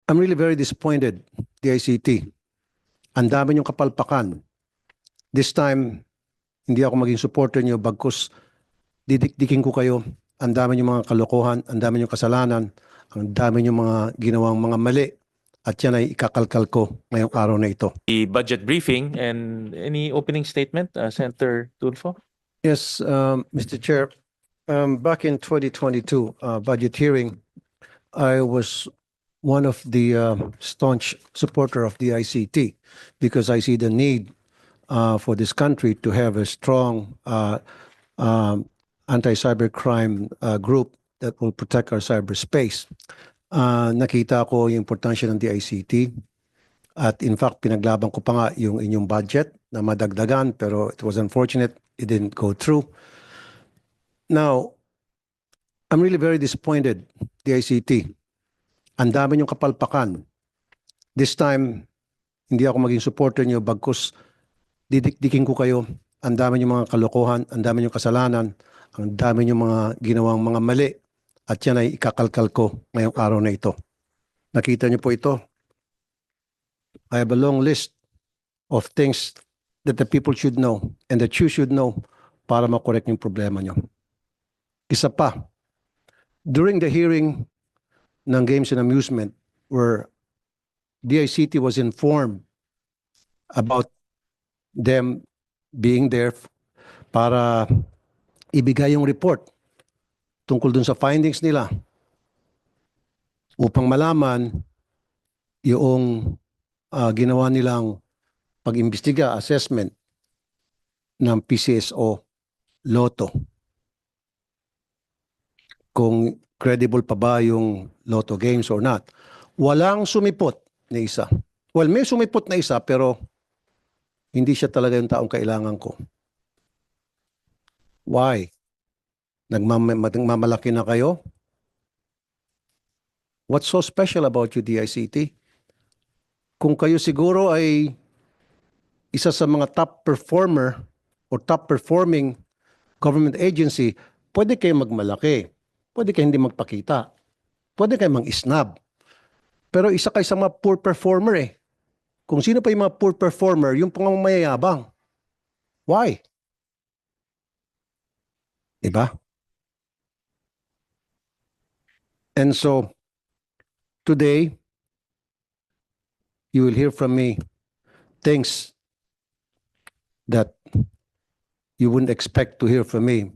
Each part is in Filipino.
I'm really very disappointed, DICT. Ang dami niyong kapalpakan. This time, hindi ako maging supporter niyo bagkus didikdikin ko kayo. Ang dami niyong mga kalokohan, ang dami niyong kasalanan, ang dami niyong mga ginawang mga mali. At yan ay ikakalkal ko ngayong araw na ito. The budget briefing and any opening statement, Senator Tulfo? Yes, Mr. Chair. Back in 2022 budget hearing, I was one of the staunch supporter of the ICT because I see the need for this country to have a strong anti-cybercrime group that will protect our cyberspace. Nakita ko yung importansya ng DICT at in fact pinaglaban ko pa nga yung inyong budget na madagdagan pero it was unfortunate it didn't go through. Now, I'm really very disappointed, DICT. Ang dami niyong kapalpakan. This time, hindi ako maging supporter niyo bagkus didikdikin ko kayo. Ang dami niyong mga kalokohan, ang dami niyong kasalanan, ang dami niyong mga ginawang mga mali. At yan ay ikakalkal ko ngayong araw na ito. Nakita niyo po ito. I have a long list of things that the people should know and that you should know para makorek yung problema niyo. Isa pa, during the hearing ng Games and Amusement where DICT was informed about them being there para ibigay yung report tungkol dun sa findings nila upang malaman yung ginawa nilang pag-imbestiga, assessment ng PCSO Lotto. Kung credible pa ba yung Lotto games or not. Walang sumipot na isa. Well, may sumipot na isa pero hindi siya talaga yung taong kailangan ko. Why? Nagmamalaki na kayo? What's so special about you, DICT? Kung kayo siguro ay isa sa mga top performer o top performing government agency, pwede kayo magmalaki. Pwede kayo hindi magpakita. Pwede kayo mang-isnab. Pero isa kayo sa mga poor performer eh. Kung sino pa yung mga poor performer, yung pang mayayabang. Why? Diba? And so, today, you will hear from me things that you wouldn't expect to hear from me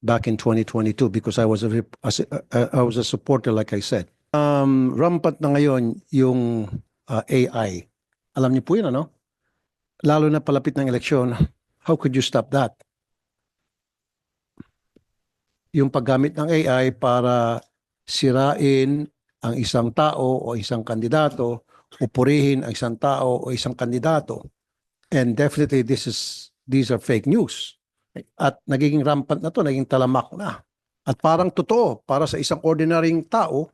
back in 2022 because I was a supporter, like I said. Rampant na ngayon yung AI. Alam niyo po yun, ano? Lalo na palapit ng eleksyon, how could you stop that? Yung paggamit ng AI para sirain ang isang tao o isang kandidato, upurihin ang isang tao o isang kandidato. And definitely these are fake news. At nagiging rampant na to, naging talamak na. At parang totoo, para sa isang ordinaryong tao,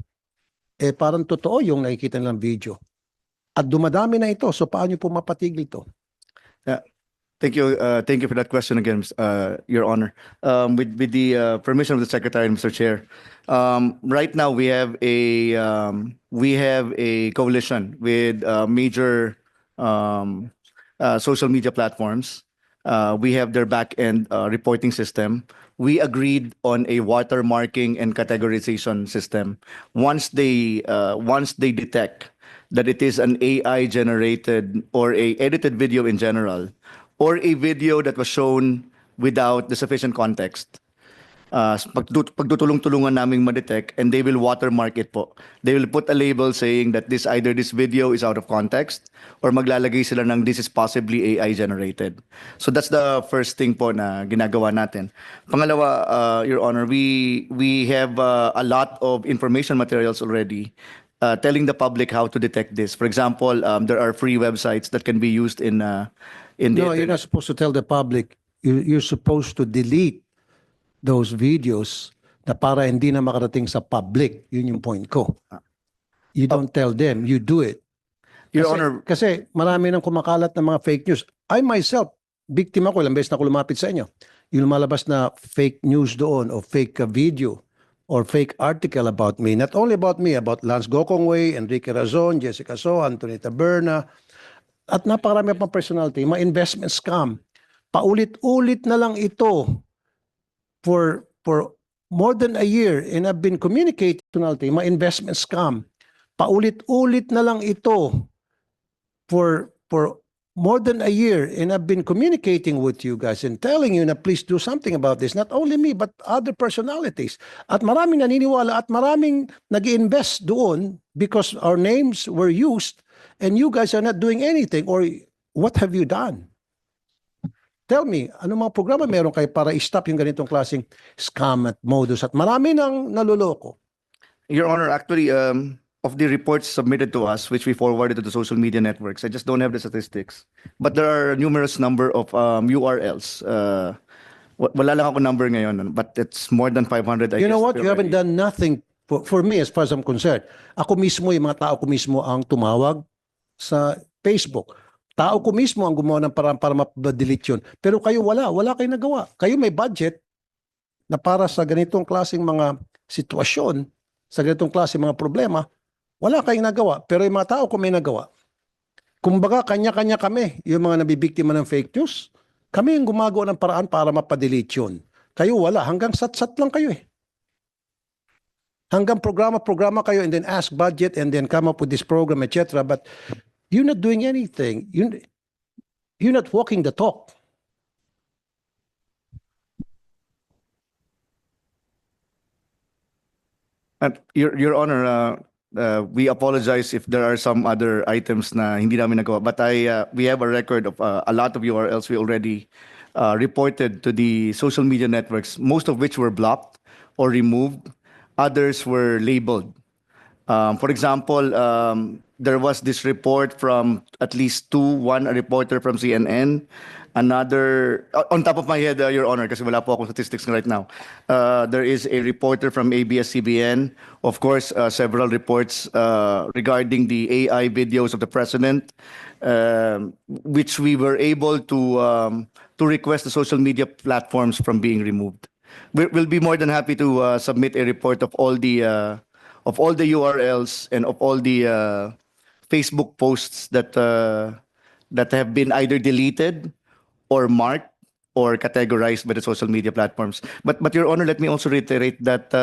parang totoo yung nakikita nilang video. At dumadami na ito, so paano po mapatigil ito? Yeah. Thank you for that question again, Your Honor. With the permission of the Secretary and Mr. Chair, right now we have a coalition with major social media platforms. We have their back-end reporting system. We agreed on a watermarking and categorization system. Once they detect that it is an AI generated or a edited video in general, or a video that was shown without the sufficient context, pagtutulong-tulungan naming ma-detect, and they will watermark it po. They will put a label saying that either this video is out of context or maglalagay sila ng this is possibly AI generated. So that's the first thing po na ginagawa natin. Pangalawa, Your Honor, we have a lot of information materials already telling the public how to detect this. For example, there are free websites that can be used in the No, you're not supposed to tell the public. You're supposed to delete those videos na para hindi na makarating sa public. Yun yung point ko. You don't tell them, you do it. Your Honor, Kasi marami nang kumakalat ng mga fake news. I myself, biktima ko, ilang beses na ako lumapit sa inyo. Yung lumalabas na fake news doon o fake video, or fake article about me, not only about me, about Lance Gokongwei, Enrique Razon, Jessica So, Anthony Taberna, at napakarami pang personality, mga investment scam. Paulit-ulit na lang ito for more than a year, and I've been communicating personality, mga investment scam. Paulit-ulit na lang ito for more than a year, and I've been communicating with you guys and telling you na please do something about this. Not only me, but other personalities. At maraming naniniwala at maraming nag-invest doon because our names were used and you guys are not doing anything. Or what have you done? Tell me, ano mga programa meron kayo para i-stop yung ganitong klaseng scam at modus? At marami nang naluloko. Your Honor, actually, of the reports submitted to us, which we forwarded to the social media networks, I just don't have the statistics. But there are a numerous number of URLs. Wala lang ako number ngayon, but it's more than 500. I You know guess, what? You haven't done nothing for me as far as I'm concerned. Ako mismo, yung mga tao ko mismo ang tumawag sa Facebook. Tao ko mismo ang gumawa ng parang para ma-delete yun. Pero kayo wala kayong nagawa. Kayo may budget na para sa ganitong klaseng mga sitwasyon, sa ganitong klaseng mga problema, wala kayong nagawa. Pero yung mga tao ko may nagawa. Kumbaga, kanya-kanya kami, yung mga nabibiktima ng fake news, kami yung gumagawa ng paraan para mapadelete yun. Kayo wala. Hanggang sat-sat lang kayo eh. Hanggang programa kayo and then ask budget and then come up with this program, etc. But you're not doing anything. You're not walking the talk. Your Honor, we apologize if there are some other items na hindi namin nagawa. But we have a record of a lot of URLs we already reported to the social media networks, most of which were blocked or removed. Others were labeled. For example, there was this report from at least one a reporter from CNN, another, on top of my head, Your Honor, kasi wala po akong statistics right now. There is a reporter from ABS-CBN, of course, several reports regarding the AI videos of the president, which we were able to request the social media platforms from being removed. We'll be more than happy to submit a report of all the URLs and of all the Facebook posts that have been either deleted or marked or categorized by the social media platforms. But Your Honor, let me also reiterate that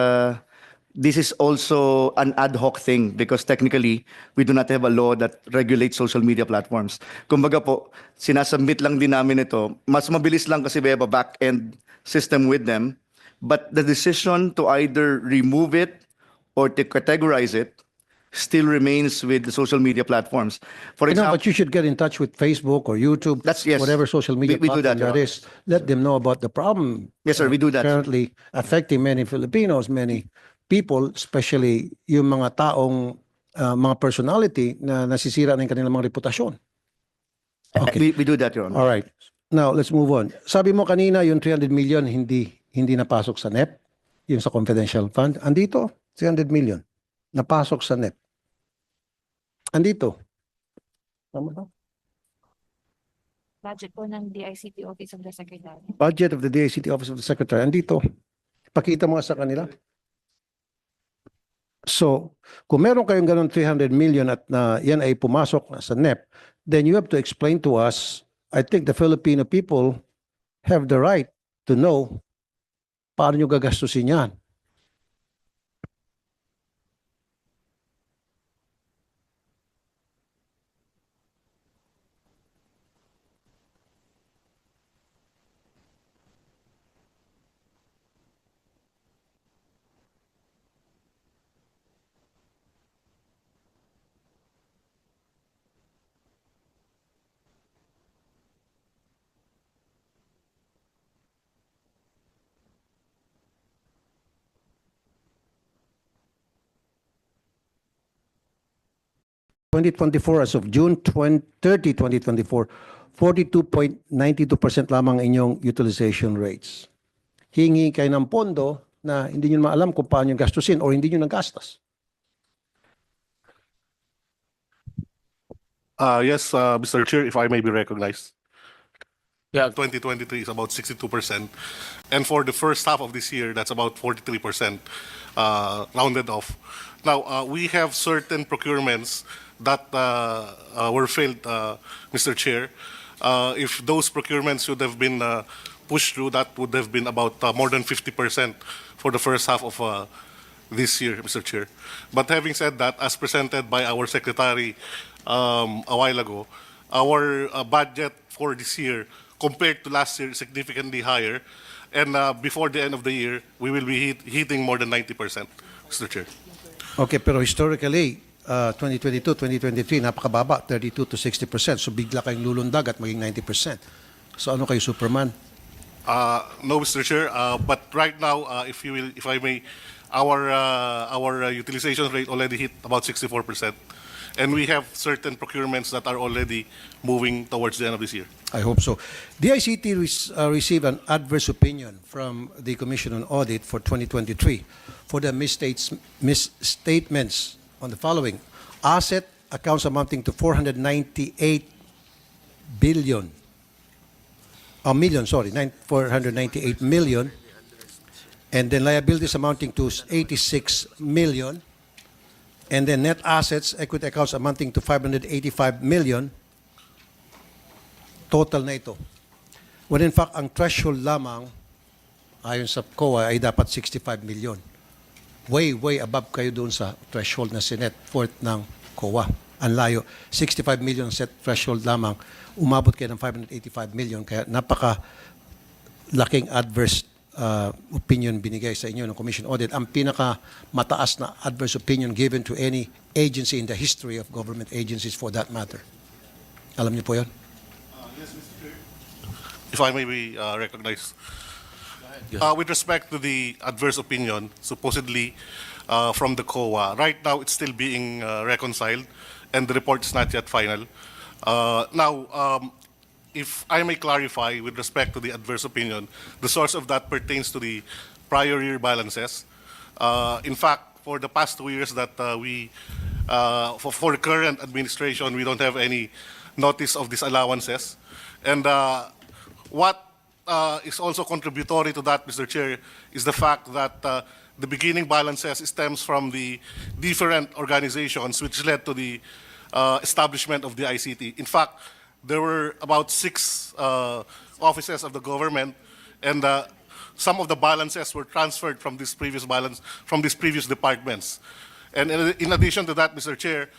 this is also an ad hoc thing because technically we do not have a law that regulates social media platforms. Kumbaga po, sinasubmit lang din namin ito. Mas mabilis lang kasi we have a back-end system with them. But the decision to either remove it or to categorize it still remains with the social media platforms. For example, But you should get in touch with Facebook or YouTube, Yes. whatever social media We do that, platform Your that is. Let them know about the problem. Yes, sir, we do that. Currently affecting many Filipinos, many people, especially yung mga taong, mga personality na nasisira ng kanilang mga reputasyon. Okay. we do that, Your Honor. All right. Now, let's move on. Sabi mo kanina, yung 300 million hindi napasok sa NEP, yung sa confidential fund. Andito, 300 million. Napasok sa NEP. Andito. Tama ba? Budget po ng DICT Office of the Secretary. Budget of the DICT Office of the Secretary. Andito. Pakita mo nga sa kanila. So, kung meron kayong ganun 300 million at yan ay pumasok na sa NEP, then you have to explain to us. I think the Filipino people have the right to know paano nyo gagastusin yan. as of June 30, 2024, 42.92% lamang inyong utilization rates. Hingi kayo ng pondo na hindi nyo maalam kung paano nyo gastusin o hindi nyo nagastos. Yes, Mr. Chair, if I may be recognized. Yeah, 2023 is about 62%. And for the first half of this year, that's about 43%, rounded off. Now, we have certain procurements that were failed, Mr. Chair. If those procurements should have been pushed through, that would have been about more than 50% for the first half of this year, Mr. Chair. But having said that, as presented by our secretary a while ago, our budget for this year compared to last year is significantly higher. And before the end of the year, we will be hitting more than 90%, Mr. Chair. Okay, pero historically, 2022, 2023, napakababa, 32 to 60%. So bigla kayong lulundag at maging 90%. So ano kayo, Superman? No, Mr. Chair. But right now, if I may, our utilization rate already hit about 64%, and we have certain procurements that are already moving towards the end of this year. I hope so. The ICT received an adverse opinion from the Commission on Audit for 2023 for the misstatements on the following: asset accounts amounting to 498 billion. 498 million, and then liabilities amounting to 86 million, and then net assets, equity accounts amounting to 585 million, total na ito. When in fact, ang threshold lamang, ayon sa COA, ay dapat 65 million. Way above kayo doon sa threshold na sinet forth ng COA. Ang layo, 65 million set threshold lamang, umabot kayo ng 585 million, kaya napaka laking adverse opinion binigay sa inyo ng Commission Audit. Ang pinaka mataas na adverse opinion given to any agency in the history of government agencies for that matter. Alam niyo po yun? If I may be recognized. With respect to the adverse opinion, supposedly from the COA, right now it's still being reconciled and the report is not yet final. Now, if I may clarify with respect to the adverse opinion, the source of that pertains to the prior year balances. In fact, for the past 2 years that for the current administration, we don't have any notice of disallowances. And what is also contributory to that, Mr. Chair, is the fact that the beginning balances stems from the different organizations which led to the establishment of the ICT. In fact, there were about 6 offices of the government, and some of the balances were transferred from this previous departments. And in addition to that, Mr. Chair,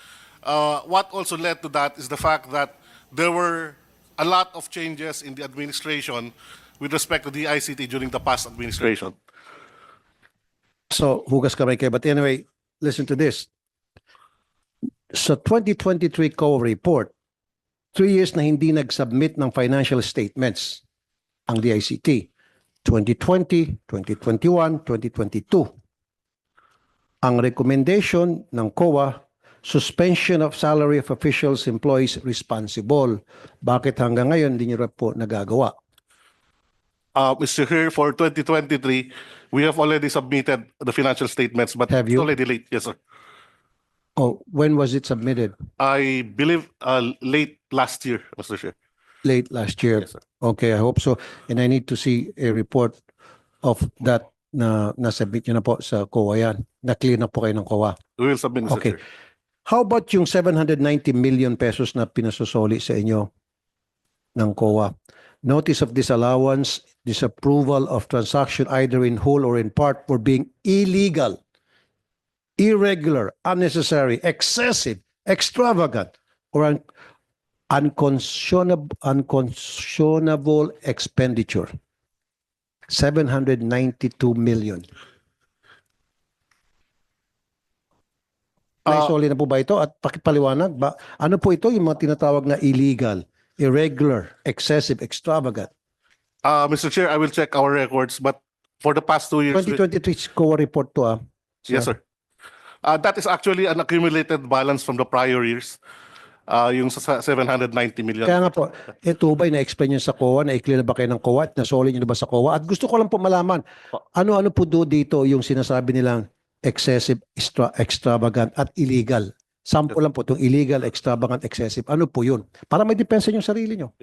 what also led to that is the fact that there were a lot of changes in the administration with respect to the ICT during the past administration. So, hugas kamay kayo. But anyway, listen to this. Sa 2023 COA report, 3 years na hindi nag-submit ng financial statements ang DICT. 2020, 2021, 2022. Ang recommendation ng COA, suspension of salary of officials, employees responsible. Bakit hanggang ngayon hindi niyo po nagagawa? Mr. Chair, for 2023, we have already submitted the financial statements, but Have it's you? already late. Yes, sir. Oh, when was it submitted? I believe late last year, Mr. Chair. Late last year. Yes, sir. Okay, I hope so. And I need to see a report of that na nasubmit nyo na po sa COA yan. Na-clear na po kayo ng COA. We will submit, Mr. Okay. Chair. How about yung 790 million pesos na pinasusoli sa inyo ng COA? Notice of disallowance, disapproval of transaction either in whole or in part for being illegal, irregular, unnecessary, excessive, extravagant, or unconscionable expenditure. 792 million. Naisoli na po ba ito? At pakipaliwanag ba? Ano po ito yung mga tinatawag na illegal, irregular, excessive, extravagant? Mr. Chair, I will check our records, but for the past 2 years, 2023 COA report to yes, sir. That is actually an accumulated balance from the prior years, yung sa 790 million. Kaya nga po, ito ba'y na-explain nyo sa COA? Na-clear na ba kayo ng COA? At nasoli nyo na ba sa COA? At gusto ko lang po malaman, ano-ano po dito yung sinasabi nilang excessive, extravagant at illegal? Sample lang po itong illegal, extravagant, excessive. Ano po yun? Para may depensa yung sarili nyo.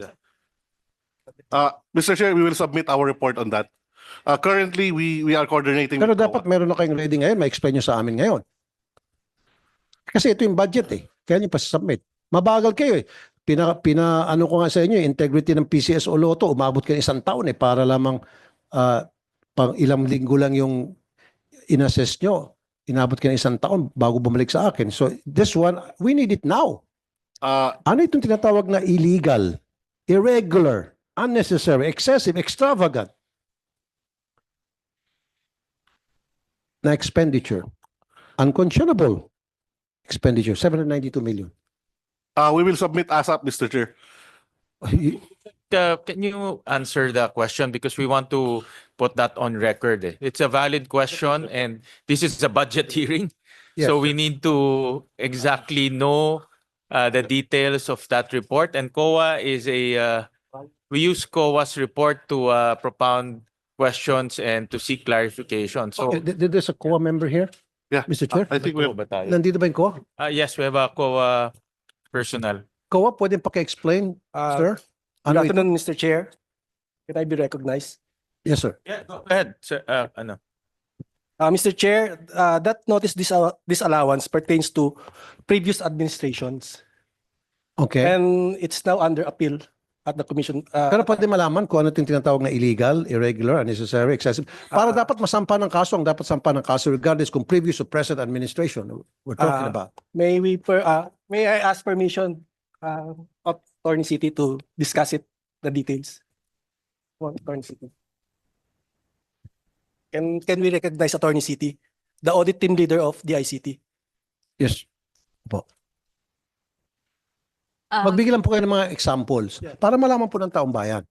Mr. Chair, we will submit our report on that. Currently, we are coordinating Pero with dapat COA. meron na kayong ready ngayon, ma-explain nyo sa amin ngayon. Kasi ito yung budget eh. Kaya nyo pa-submit. Mabagal kayo eh. Ano ko nga sa inyo, integrity ng PCS o Lotto, umabot kayo 1 taon eh, para lamang pang ilang linggo lang yung inassess nyo. Inabot kayo 1 taon bago bumalik sa akin. So this one, we need it now. Ano itong tinatawag na illegal, irregular, unnecessary, excessive, extravagant na expenditure? Unconscionable expenditure, 792 million. We will submit ASAP, Mr. Chair. Can you answer the question because we want to put that on record? It's a valid question and this is a budget hearing. Yes, So we need to exactly know the details of that report, and COA is we use COA's report to propound questions and to seek clarification. So There's a COA member here, Yeah. Mr. Chair. I think we have, ba tayo? Nandito ba yung COA? Yes, we have a COA personnel. COA, pwede paki-explain, sir? Good Ano ito? afternoon, Mr. Chair. Can I be recognized? Yes, sir. Yeah, go ahead. Sir, ano? Mr. Chair, that notice disallowance pertains to previous administrations Okay. and it's now under appeal at the commission. Pero pwede malaman kung ano yung tinatawag na illegal, irregular, unnecessary, excessive. Para dapat masampa ng kaso, ang dapat sampa ng kaso regardless kung previous or present administration we're talking about. may I ask permission of Attorney City to discuss it, the details? Attorney City. Can we recognize Attorney City, the audit team leader of the ICT? Yes. Po. Um, Magbigay lang po kayo ng mga examples para malaman po ng taong bayan.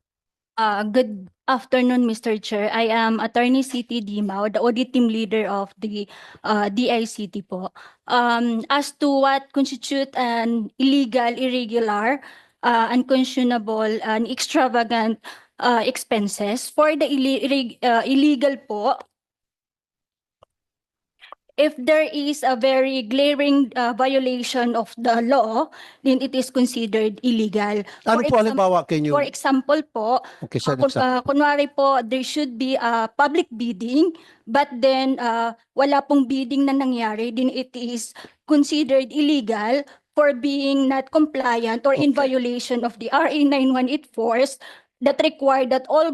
Good afternoon, Mr. Chair. I am Attorney City Dimao, the audit team leader of the DICT po. As to what constitute an illegal, irregular, unconscionable, and extravagant expenses, for the illegal po, if there is a very glaring violation of the law, then it is considered illegal. Ano po halimbawa For example po, Okay, sir. kunwari po, there should be a public bidding, but then wala pong bidding na nangyari, then it is considered illegal for being not compliant or in violation of the RA 9184 that require that all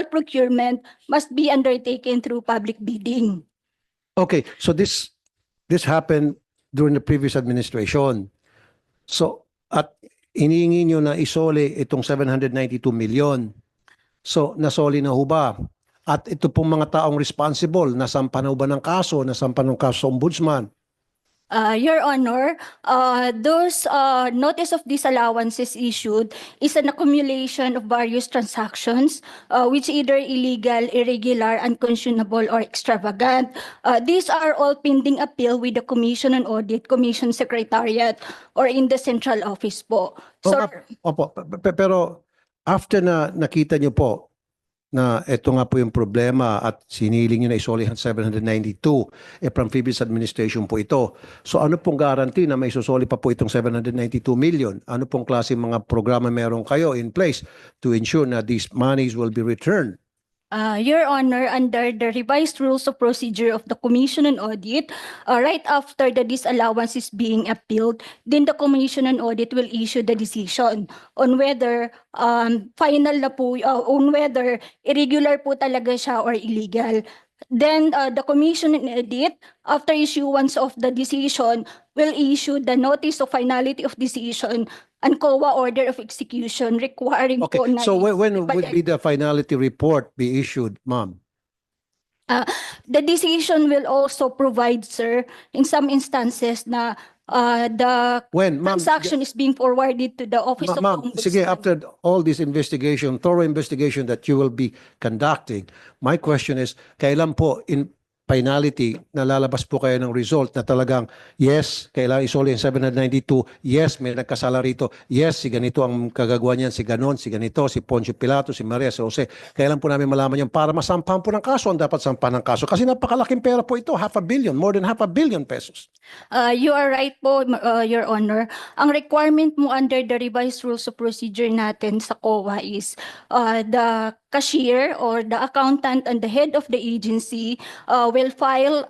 procurement must be undertaken through public bidding. Okay, so this happened during the previous administration. So, at inihingi nyo na isoli itong 792 million. So, nasoli na ho ba? At ito pong mga taong responsible, nasampa na ho ba ng kaso? Nasampa ng kaso sa ombudsman? Your Honor, those notice of disallowances issued is an accumulation of various transactions, which either illegal, irregular, unconscionable, or extravagant. These are all pending appeal with the Commission on Audit, Commission Secretariat, or in the central office po. Opo, pero after na nakita nyo po na ito nga po yung problema at siniling nyo na isoli ang 792, from previous administration po ito. So ano pong guarantee na may susoli pa po itong 792 million? Ano pong klase mga programa meron kayo in place to ensure na these monies will be returned? Your Honor, under the revised rules of procedure of the Commission on Audit, right after the disallowance is being appealed, then the Commission on Audit will issue the decision on whether final na po, on whether irregular po talaga siya or illegal. Then the Commission on Audit, after issuance of the decision, will issue the notice of finality of decision and COA order of execution requiring Okay, po na so when but- would be the finality report be issued, ma'am? The decision will also provide, sir, in some instances na the When, ma'am? transaction is being forwarded to the Office of the Ma'am, sige, Ombudsman. after all this investigation, thorough investigation that you will be conducting, my question is, kailan po finality, nalalabas po kayo ng result na talagang, yes, kailangan isoli yung 792, yes, may nagkasala rito, yes, si ganito ang kagagawa niyan, si ganon, si ganito, si Poncio Pilato, si Maria, si Jose. Kailan po namin malaman yan para masampahan po ng kaso, ang dapat sampahan ng kaso. Kasi napakalaking pera po ito, 500 million, more than 500 million pesos. You are right po, Your Honor. Ang requirement mo under the revised rules of procedure natin sa COA is the cashier or the accountant and the head of the agency will file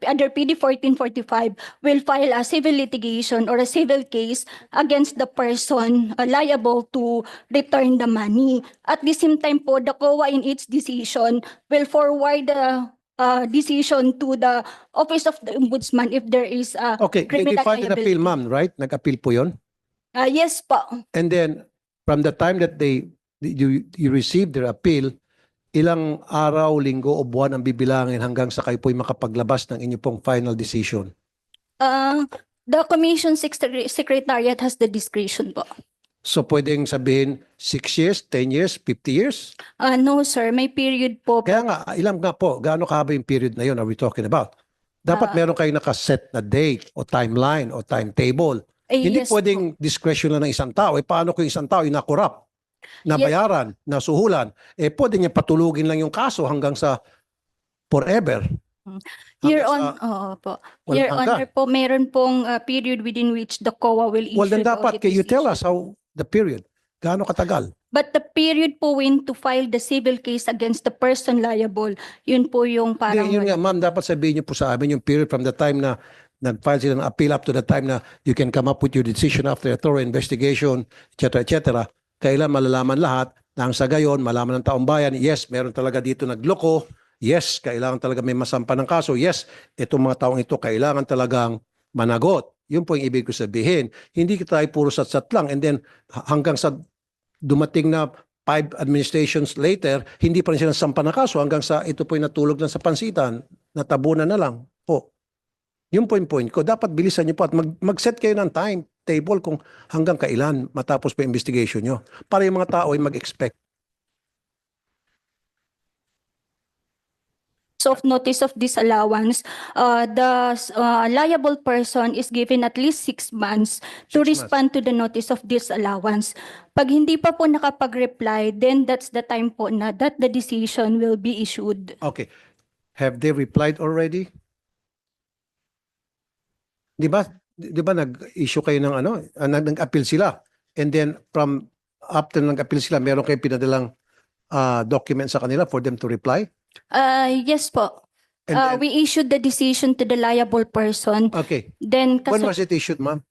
under PD 1445 will file a civil litigation or a civil case against the person liable to return the money. At the same time po, the COA in its decision will forward the decision to the Office of the Ombudsman if there is a Okay, they criminal filed an appeal, liability. ma'am, right? Nag-appeal po yun? Yes po. And then, from the time that you received their appeal, ilang araw, linggo o buwan ang bibilangin hanggang sa kayo po'y makapaglabas ng inyong pong final decision? The Commission Secretariat has the discretion po. So pwedeng sabihin 6 years, 10 years, 50 years? No sir, may period po. Kaya nga, ilang nga po, gaano kahaba yung period na yun are we talking about? Dapat meron kayong nakaset na date o timeline o timetable. Hindi Yes po. pwedeng discretion lang ng isang tao. Paano kung isang tao yung nakurap, nabayaran, nasuhulan? Pwede niya patulugin lang yung kaso hanggang sa forever. Your Hanggang Honor, po. walang Your hanggan. Honor po, meron pong period within which the COA will issue Well, then the dapat, audit can you tell decision. us how the period? Gaano katagal? But the period po when to file the civil case against the person liable, yun po yung parang... Yun nga, ma'am, dapat sabihin niyo po sa amin yung period from the time na nag-file sila ng appeal up to the time na you can come up with your decision after a thorough investigation, etc., etc. Kailan malalaman lahat na ang sa gayon, malaman ng taong bayan, yes, meron talaga dito nagloko, yes, kailangan talaga may masampa ng kaso, yes, itong mga taong ito kailangan talagang managot. Yun po yung ibig ko sabihin. Hindi tayo puro sat-sat lang and then hanggang sa dumating na 5 administrations later, hindi pa rin sila sampa ng kaso hanggang sa ito po yung natulog lang sa pansitan, natabunan na lang po. Yun po yung point ko. Dapat bilisan niyo po at mag-set kayo ng timetable kung hanggang kailan matapos po yung investigation nyo. Para yung mga tao ay mag-expect. of notice of disallowance, the liable person is given at least 6 months 6 to months. respond to the notice of disallowance. Pag hindi pa po nakapag-reply, then that's the time po na that the decision will be issued. Okay. Have they replied already? Di ba nag-issue kayo ng nag-appeal sila. And then from after nag-appeal sila, meron kayo pinadalang document sa kanila for them to reply? Yes po. And then- We issued the decision to the liable person. Okay. Then When kaso was it issued, ma'am?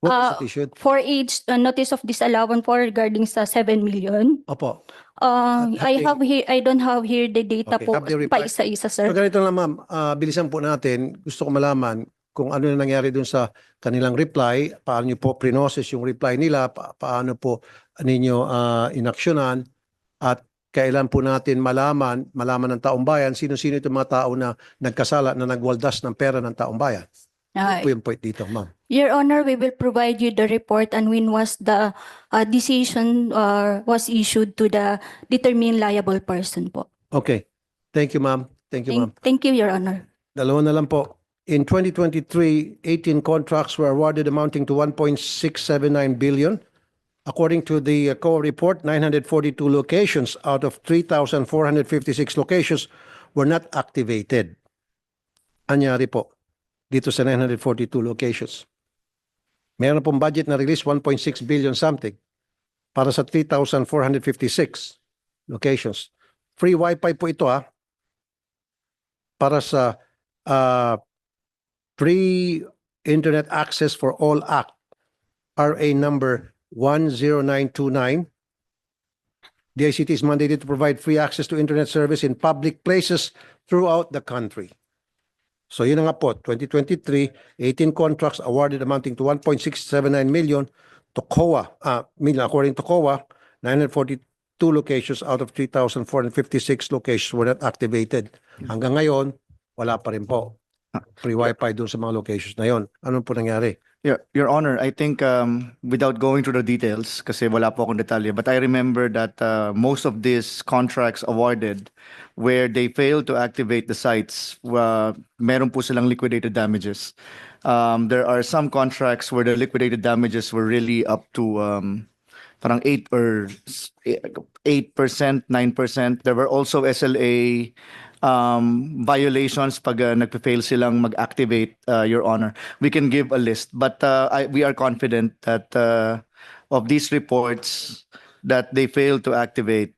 When was it issued? for each notice of disallowance for regarding sa 7 million. Opo. I don't have here the data Okay, po have they pa replied? isa-isa, So sir. ganito lang, ma'am. Bilisan po natin. Gusto ko malaman kung ano na nangyari dun sa kanilang reply, paano nyo po pre-process yung reply nila, paano po ninyo inaksyonan, at kailan po natin malaman ng taong bayan, sino-sino itong mga tao na nagkasala, na nagwaldas ng pera ng taong bayan. Ano po yung point dito, ma'am? Your Honor, we will provide you the report and when was the decision was issued to the determined liable person po. Okay. Thank you, ma'am. Thank you, ma'am. Thank you, Your Honor. Dalawa na lang po. In 2023, 18 contracts were awarded amounting to 1.679 billion. According to the COA report, 942 locations out of 3,456 locations were not activated. Anyari po dito sa 942 locations. Meron pong budget na release 1.6 billion something para sa 3,456 locations. Free wifi po ito para sa Free Internet Access for All Act, RA number 10929. The ICT is mandated to provide free access to internet service in public places throughout the country. So yun na nga po, 2023, 18 contracts awarded amounting to 1.679 million to COA. According to COA, 942 locations out of 3,456 locations were not activated. Hanggang ngayon, wala pa rin po free wifi doon sa mga locations na yon. Ano po nangyari? Yeah, Your Honor, I think without going through the details, kasi wala po akong detalye, but I remember that most of these contracts awarded where they failed to activate the sites, meron po silang liquidated damages. There are some contracts where the liquidated damages were really up to parang 8%, 9%. There were also SLA violations pag nagpe-fail silang mag-activate, Your Honor. We can give a list, but we are confident that of these reports that they failed to activate,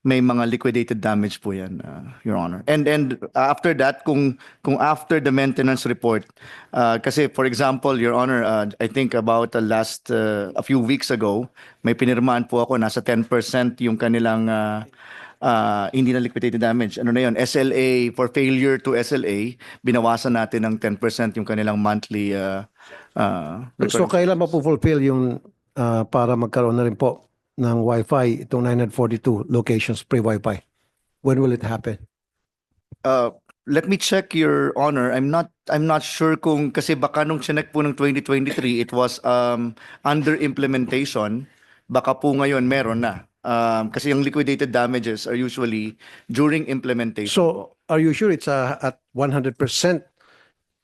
may mga liquidated damage po yan, Your Honor. And after that, kung after the maintenance report, kasi for example, Your Honor, I think about a few weeks ago, may pinirmahan po ako, nasa 10% yung kanilang hindi na liquidated damage. Ano na yun? SLA, for failure to SLA, binawasan natin ng 10% yung kanilang monthly So kailan mapufulfill yung para magkaroon na rin po ng Wi-Fi itong 942 locations pre-Wi-Fi? When will it happen? Let me check, Your Honor. I'm not sure kung kasi baka nung chinek po ng 2023 it was under implementation. Baka po ngayon meron na. Kasi yung liquidated damages are usually during implementation. So are you sure it's at 100%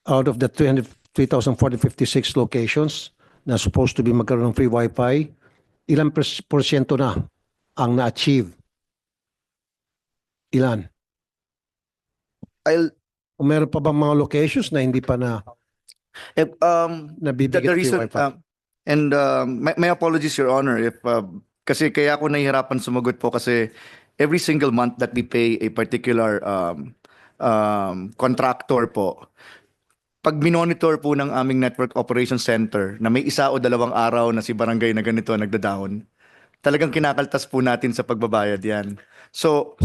out of the 3,456 locations na supposed to be magkaroon ng free Wi-Fi? Ilang porsyento na ang na-achieve? Ilan? O meron pa bang mga locations na hindi pa na nabibigyan the free reason, Wi-Fi? my apologies, Your Honor, if kasi kaya ako nahihirapan sumagot po kasi every single month that we pay a particular contractor po, pag minonitor po ng aming network operations center na may isa o dalawang araw na si barangay na ganito nagda-down, talagang kinakaltas po natin sa pagbabayad yan. So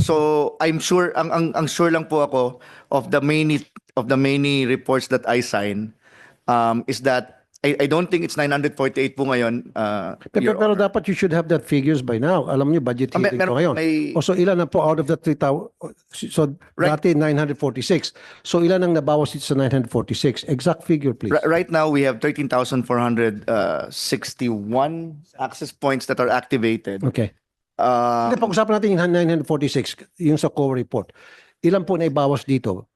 I'm sure ang sure lang po ako of the many reports that I sign is that I don't think it's 948 po ngayon. Pero dapat you should have that figures by now. Alam niyo, budget hearing po ngayon. So ilan na po out of the 3,000? So Right. dati 946. So ilan ang nabawas dito sa 946? Exact figure, please. Right now we have 13,461 access points that are activated. Okay. Hindi, pag-usapan natin yung 946, yung sa COA report. Ilan po na ibawas dito?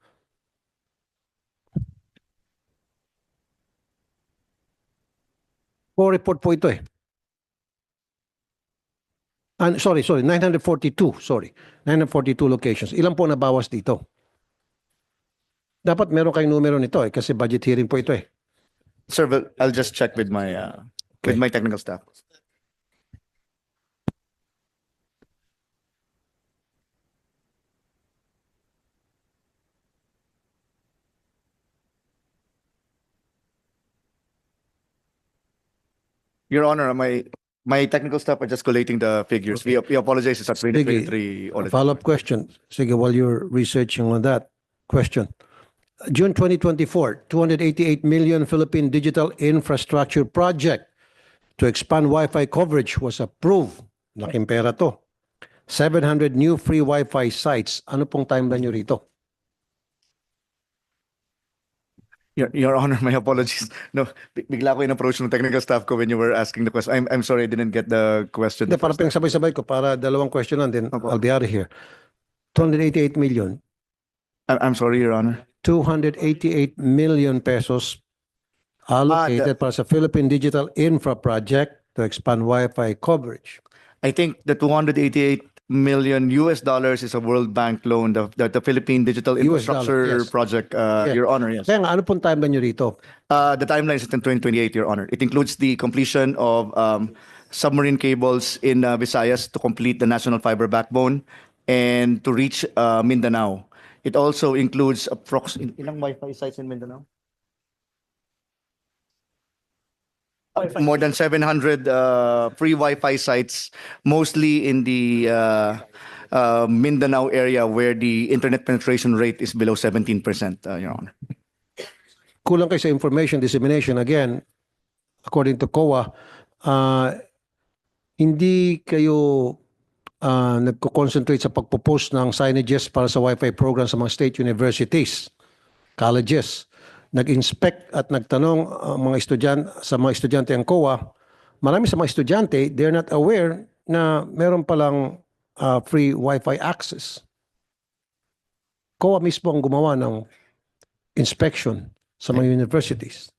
COA report po ito eh. Sorry, 942, sorry. 942 locations. Ilan po nabawas dito? Dapat meron kayong numero nito eh, kasi budget hearing po ito eh. Sir, I'll just check with my technical staff. Your Honor, my technical staff are just collating the figures. We apologize, it's a 2023 audit. Follow-up question. Sige, while you're researching on that question. June 2024, 288 million Philippine Digital Infrastructure Project to expand Wi-Fi coverage was approved. Laking pera to. 700 new free Wi-Fi sites. Ano pong timeline nyo rito? Your Honor, my apologies. No, bigla ko in-approach ng technical staff ko when you were asking the question. I'm sorry, I didn't get the question. Hindi, para pinagsabay-sabay ko para dalawang question lang, then Opo. I'll be out of here. 288 million. I'm sorry, Your Honor. 288 million pesos allocated para sa Philippine Digital Infra Project to expand Wi-Fi coverage. I think the 288 million US dollars is a World Bank loan, the Philippine Digital US dollar, Infrastructure yes. Project, Your Honor, yes. Kaya nga, ano pong timeline nyo rito? The timeline is in 2028, Your Honor. It includes the completion of submarine cables in Visayas to complete the national fiber backbone and to reach Mindanao. It also includes ilang Wi-Fi sites in Mindanao? More than 700 free Wi-Fi sites, mostly in the Mindanao area where the internet penetration rate is below 17%, Your Honor. Kulang kayo sa information dissemination. Again, according to COA, hindi kayo nagko-concentrate sa pagpo-post ng signages para sa Wi-Fi program sa mga state universities, colleges. nag-inspect at nagtanong ang sa mga estudyante ang COA, marami sa mga estudyante, they're not aware na meron palang free Wi-Fi access. COA mismo ang gumawa ng inspection sa mga universities.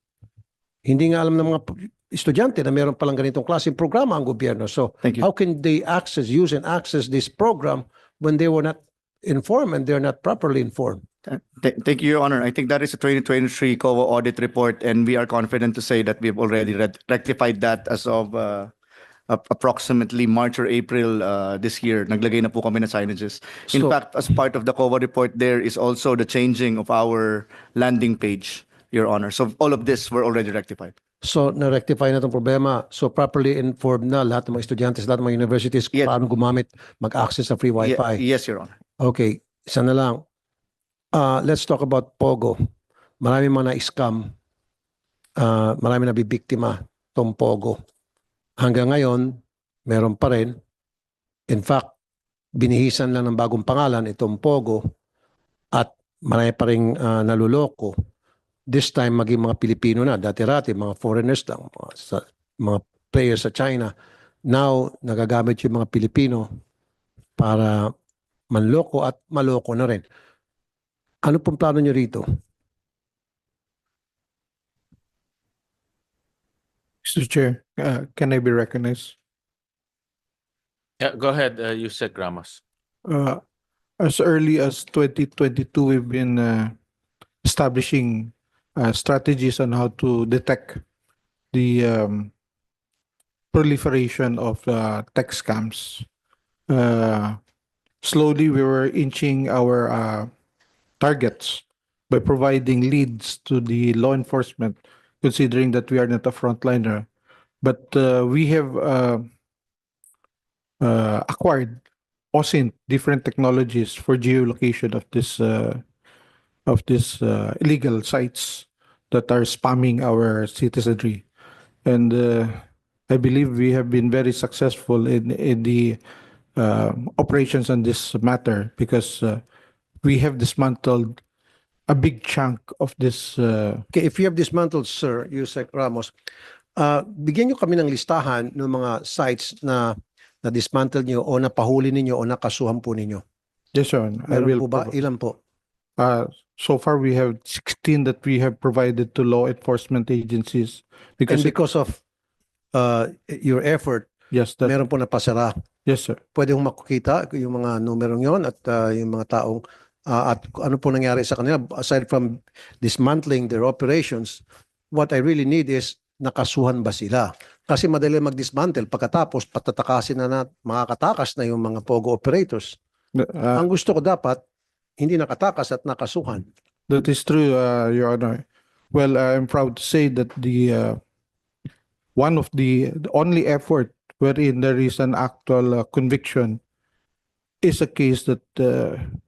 Hindi nga alam ng mga estudyante na meron palang ganitong klaseng programa ang gobyerno. So, Thank you. how can they use and access this program when they were not informed and they're not properly informed? Thank you, Your Honor. I think that is a 2023 COA audit report, and we are confident to say that we've already rectified that as of approximately March or April this year. Naglagay na po kami ng signages. In So- fact, as part of the COA report, there is also the changing of our landing page, Your Honor. So all of this were already rectified. So, na-rectify na itong problema. So, properly informed na lahat ng mga estudyante sa lahat ng mga universities kung Yes. paano gumamit, mag-access sa free Wi-Fi. Yes, Your Honor. Okay, isa na lang. Let's talk about Pogo. Marami mga na-scam. Marami na bibiktima tong Pogo. Hanggang ngayon, meron pa rin. In fact, binihisan lang ng bagong pangalan itong Pogo at marami pa rin naluloko. This time, maging mga Pilipino na. Dati-rati, mga foreigners lang, mga players sa China. Now, nagagamit yung mga Pilipino para manloko at maloko na rin. Ano pong plano nyo rito? Mr. Chair, can I be recognized? Yeah, go ahead, Yusek Ramos. As early as 2022, we've been establishing strategies on how to detect the proliferation of tech scams. Slowly, we were inching our targets by providing leads to the law enforcement, considering that we are not a frontliner. But we have acquired OSINT, different technologies for geolocation of this illegal sites that are spamming our citizenry. And I believe we have been very successful in the operations on this matter because we have dismantled a big chunk of this. Okay, if you have dismantled, Sir Yusek Ramos, bigyan nyo kami ng listahan ng mga sites na na-dismantle nyo o napahuli ninyo o nakasuhan po ninyo. Yes, sir. I Meron will po ba? Ilan po? So far, we have 16 that we have provided to law enforcement agencies And because because of your effort, yes, that, meron po napasara. yes, sir. Pwede kong makikita yung mga numerong yon at yung mga taong at ano po nangyari sa kanila. Aside from dismantling their operations, what I really need is nakasuhan ba sila? Kasi madali mag-dismantle pagkatapos patatakasin na makakatakas na yung mga POGO operators. Ang gusto ko dapat, hindi nakatakas at nakasuhan. That is true, Your Honor. Well, I'm proud to say that the one of the only effort wherein there is an actual conviction is a case that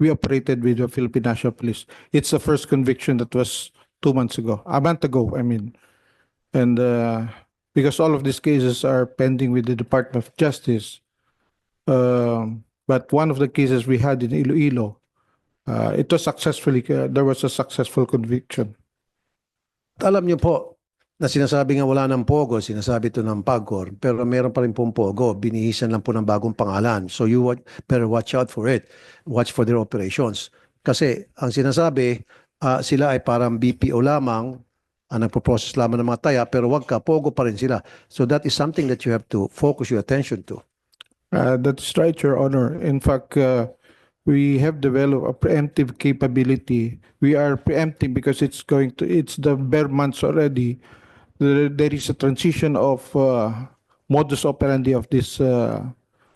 we operated with the Philippine National Police. It's the first conviction that was 2 months ago, a month ago, I mean. And because all of these cases are pending with the Department of Justice, but one of the cases we had in Iloilo, it was successfully, there was a successful conviction. Alam niyo po na sinasabi nga wala ng POGO, sinasabi ito ng PAGCOR, pero meron pa rin pong POGO, binihisan lang po ng bagong pangalan. So you better watch out for it. Watch for their operations. Kasi ang sinasabi, sila ay parang BPO lamang, nagpo-process lamang ng mga taya, pero wag ka, POGO pa rin sila. So that is something that you have to focus your attention to. That's right, Your Honor. In fact, we have developed a preemptive capability. We are preempting because it's the bare months already. There is a transition of modus operandi of these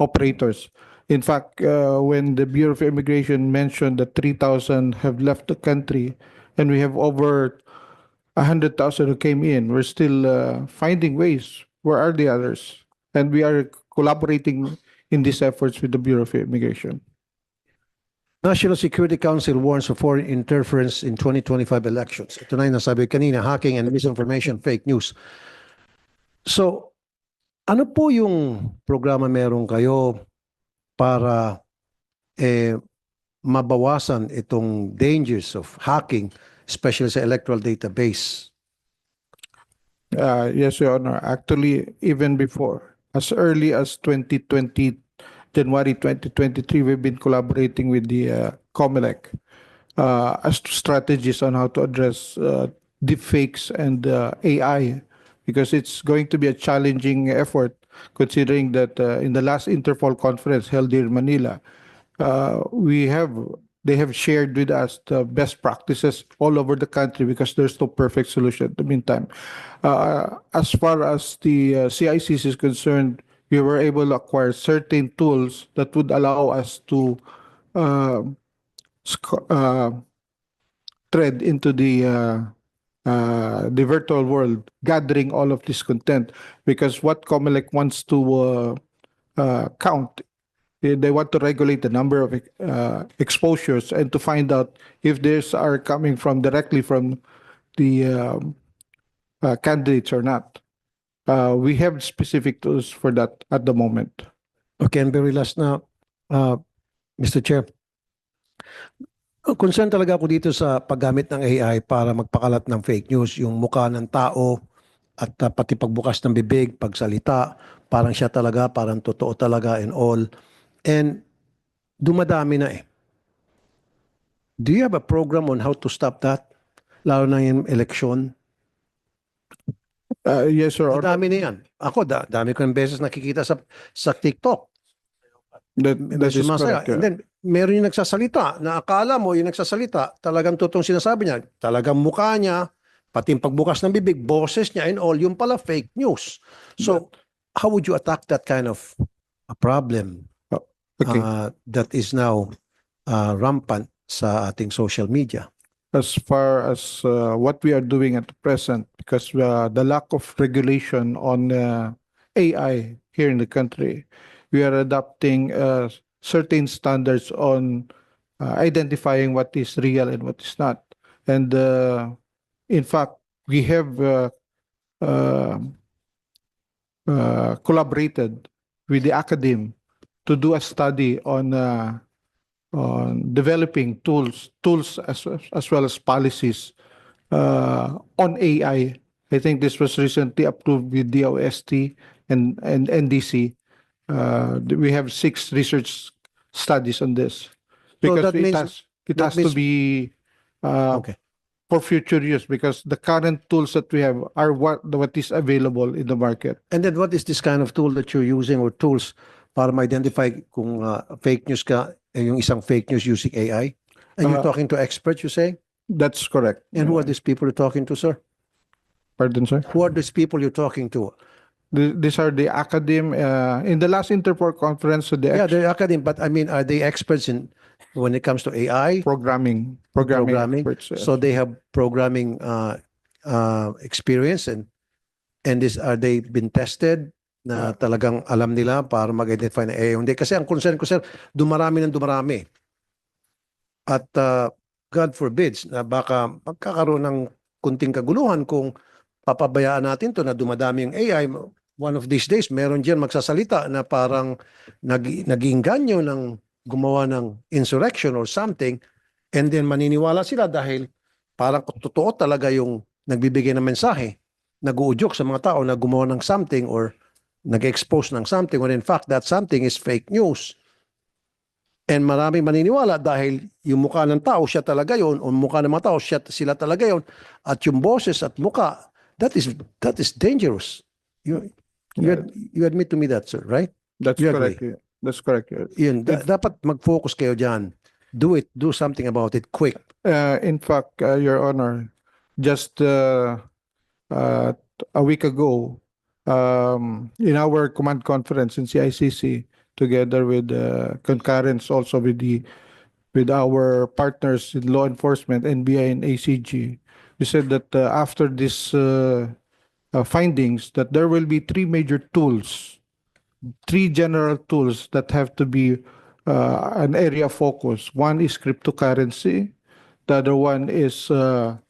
operators. In fact, when the Bureau of Immigration mentioned that 3,000 have left the country and we have over 100,000 who came in, we're still finding ways. Where are the others? And we are collaborating in these efforts with the Bureau of Immigration. National Security Council warns of foreign interference in 2025 elections. Ito na yung nasabi kanina, hacking and misinformation, fake news. So, ano po yung programa meron kayo para mabawasan itong dangers of hacking especially sa electoral database? Yes, Your Honor. Actually, even before, as early as 2020, January 2023, we've been collaborating with the COMELEC as to strategies on how to address deepfakes and AI, because it's going to be a challenging effort considering that in the last Interpol conference held here in Manila, they have shared with us the best practices all over the country because there's no perfect solution in the meantime. As far as the CICC is concerned, we were able to acquire certain tools that would allow us to tread into the virtual world, gathering all of this content. Because what COMELEC wants to count, they want to regulate the number of exposures and to find out if these are coming from directly from the candidates or not. We have specific tools for that at the moment. Okay, and very last na, Mr. Chair. Concern talaga ako dito sa paggamit ng AI para magpakalat ng fake news, yung mukha ng tao at pati pagbukas ng bibig, pagsalita, parang siya talaga, parang totoo talaga and all. And dumadami na eh. Do you have a program on how to stop that? Lalo na yung eleksyon. Yes, Your Honor. Dami na yan. Ako, dami ko ng beses nakikita sa TikTok. That is Sumasaya. correct. And then, meron yung nagsasalita na akala mo yung nagsasalita, talagang totoong sinasabi niya, talagang mukha niya, pati yung pagbukas ng bibig, boses niya and all, yung pala fake news. So, how would you attack that kind of a problem Okay. that is now rampant sa ating social media? As far as what we are doing at the present, because the lack of regulation on AI here in the country, we are adopting certain standards on identifying what is real and what is not. And in fact, we have collaborated with the academe to do a study on developing tools as well as policies on AI. I think this was recently approved with DOST and NDC. We have 6 research studies on this because that means- it that has to means- be Okay. for future use because the current tools that we have are what is available in the market. And then what is this kind of tool that you're using or tools para ma-identify kung fake news ka, yung isang fake news using AI? And you're talking to experts, you say? That's correct. And who are these people you're talking to, sir? Pardon, sir? Who are these people you're talking to? These are the academe. In the last Interpol conference, Yeah, they're academic, but I mean, are they experts in when it comes to AI? programming experts, So they have programming experience and are they been tested na talagang alam nila para mag-identify na hindi. Kasi ang concern ko, sir, dumarami. At God forbids na baka magkakaroon ng kunting kaguluhan kung papabayaan natin to na dumadami yung AI. One of these days, meron dyan magsasalita na parang nag-iinganyo ng gumawa ng insurrection or something and then maniniwala sila dahil parang totoo talaga yung nagbibigay ng mensahe, nag-uudyok sa mga tao na gumawa ng something or nag-expose ng something when in fact that something is fake news. And maraming maniniwala dahil yung mukha ng tao siya talaga yon o mukha ng mga tao sila talaga yon at yung boses at mukha that is dangerous. You admit to me that, sir, right? That's You correct. agree? That's correct. Yun, dapat mag-focus kayo dyan. Do something about it quick. In fact, Your Honor, just a week ago, in our command conference in CICC, together with concurrence also with our partners in law enforcement, NBI and ACG, we said that after this findings, that there will be 3 major tools, 3 general tools that have to be an area of focus. One is cryptocurrency, the other one is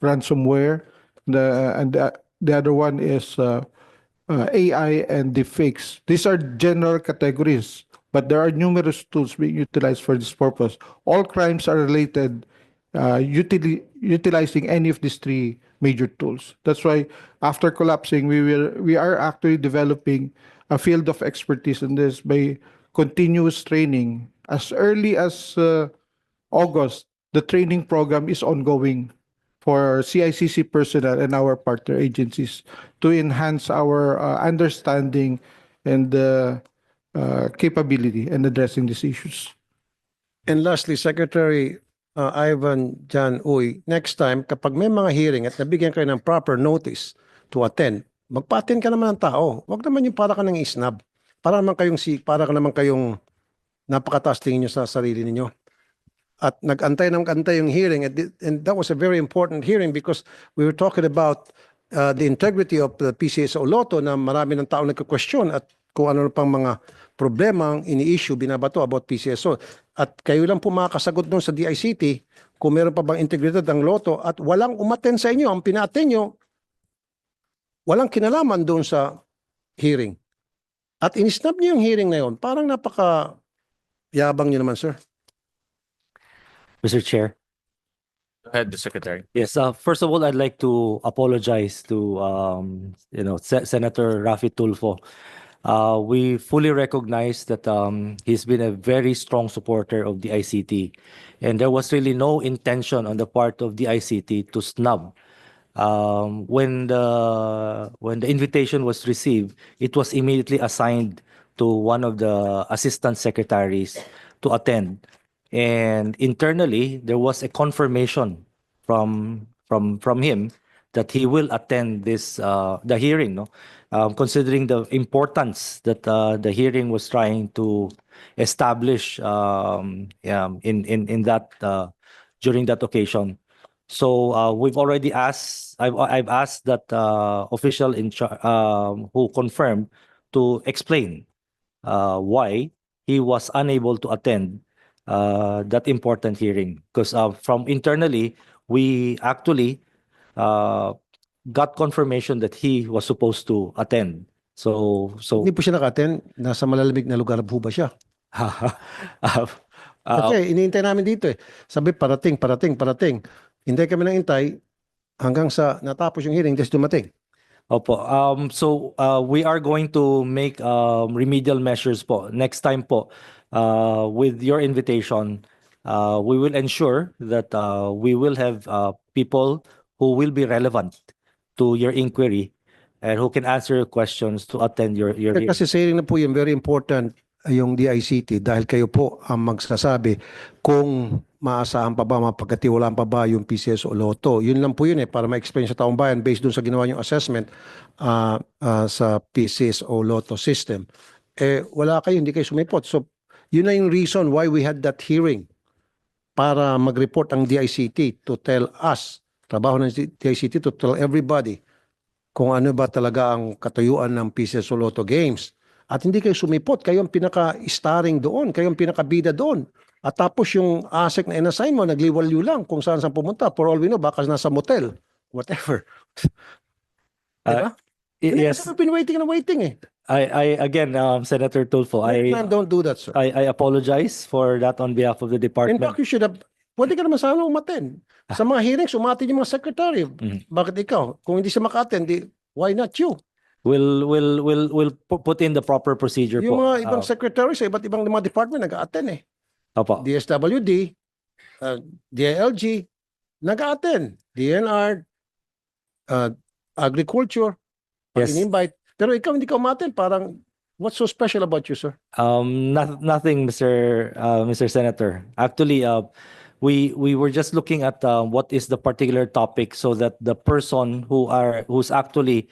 ransomware, and the other one is AI and deepfakes. These are general categories, but there are numerous tools being utilized for this purpose. All crimes are related utilizing any of these three major tools. That's why after collapsing, we are actually developing a field of expertise in this by continuous training. As early as August, the training program is ongoing for CICC personnel and our partner agencies to enhance our understanding and capability in addressing these issues. And lastly, Secretary Ivan Jan Uy, next time, kapag may mga hearing at nabigyan kayo ng proper notice to attend, magpa-attend ka naman ng tao. Huwag naman yung para ka ng isnab. Para ka naman kayong napakataas tingin nyo sa sarili ninyo. At nag-antay yung hearing, and that was a very important hearing because we were talking about the integrity of the PCSO Lotto na marami ng tao nagka-question at kung ano pang mga problema ang ini-issue, binabato about PCSO. At kayo lang po makakasagot doon sa DICT kung meron pa bang integridad ang Lotto at walang umaten sa inyo. Ang pina-attend nyo, walang kinalaman doon sa hearing. At in-snap nyo yung hearing na yun. Parang napaka-yabang nyo naman, sir. Mr. Chair. Go ahead, the Secretary. Yes, first of all, I'd like to apologize to Senator Raffy Tulfo. We fully recognize that he's been a very strong supporter of the ICT, and there was really no intention on the part of the ICT to snub. When the invitation was received, it was immediately assigned to one of the assistant secretaries to attend. And internally, there was a confirmation from him that he will attend this the hearing, no? Considering the importance that the hearing was trying to establish in that during that occasion. So we've already asked. I've asked that official who confirmed to explain why he was unable to attend that important hearing, because from internally we actually got confirmation that he was supposed to attend. So Hindi po siya naka-attend. Nasa malalamig na lugar po ba siya? Kasi iniintay namin dito eh. Sabi parating. Hintay kami ng hintay hanggang sa natapos yung hearing, just dumating. Opo. So we are going to make remedial measures po. Next time po, with your invitation, we will ensure that we will have people who will be relevant to your inquiry and who can answer your questions to attend your hearing. Kasi saying na po yung very important yung DICT dahil kayo po ang magsasabi kung maasahan pa ba, mapagkatiwalaan pa ba yung PCSO Lotto. Yun lang po yun eh, para ma-explain sa taong bayan based dun sa ginawa yung assessment sa PCSO Lotto system. Eh, wala kayo, hindi kayo sumipot. So, yun na yung reason why we had that hearing para mag-report ang DICT to tell us, trabaho ng DICT to tell everybody kung ano ba talaga ang katayuan ng PCSO Lotto Games. At hindi kayo sumipot, kayo ang pinaka-starring doon, kayo ang pinaka-bida doon. At tapos yung ASEC na in-assign mo, nagliwalyo lang kung saan pumunta. For all we know, baka nasa motel, whatever. Diba? Yes, I've been waiting and waiting eh. I again, Senator Tulfo, Next time, don't do that, sir. I apologize for that on behalf of the In department. fact, you should have, pwede ka naman sana umaten. Sa mga hearings, umaten yung mga secretary. Bakit ikaw? Kung hindi siya maka-attend, why not you? We'll put in the proper procedure Yung po. mga ibang secretary sa iba't ibang mga department nag-attend eh. Opo. DSWD, DILG, nag-attend. DNR, Agriculture, Yes. in-invite. Pero ikaw hindi ka umaten, parang what's so special about you, sir? Nothing, Mr. Senator. Actually, we were just looking at what is the particular topic so that the person who's actually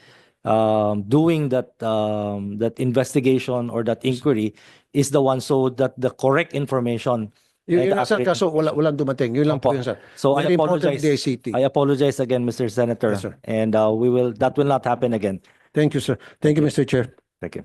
doing that investigation or that inquiry is the one, so that the correct information. Yun lang, sir, kaso walang dumating. Yun lang po Opo. yun, sir. So I Very important apologize. DICT. I apologize again, Mr. Senator, Yes, sir. and that will not happen again. Thank you, sir. Thank you, Mr. Chair. Thank you.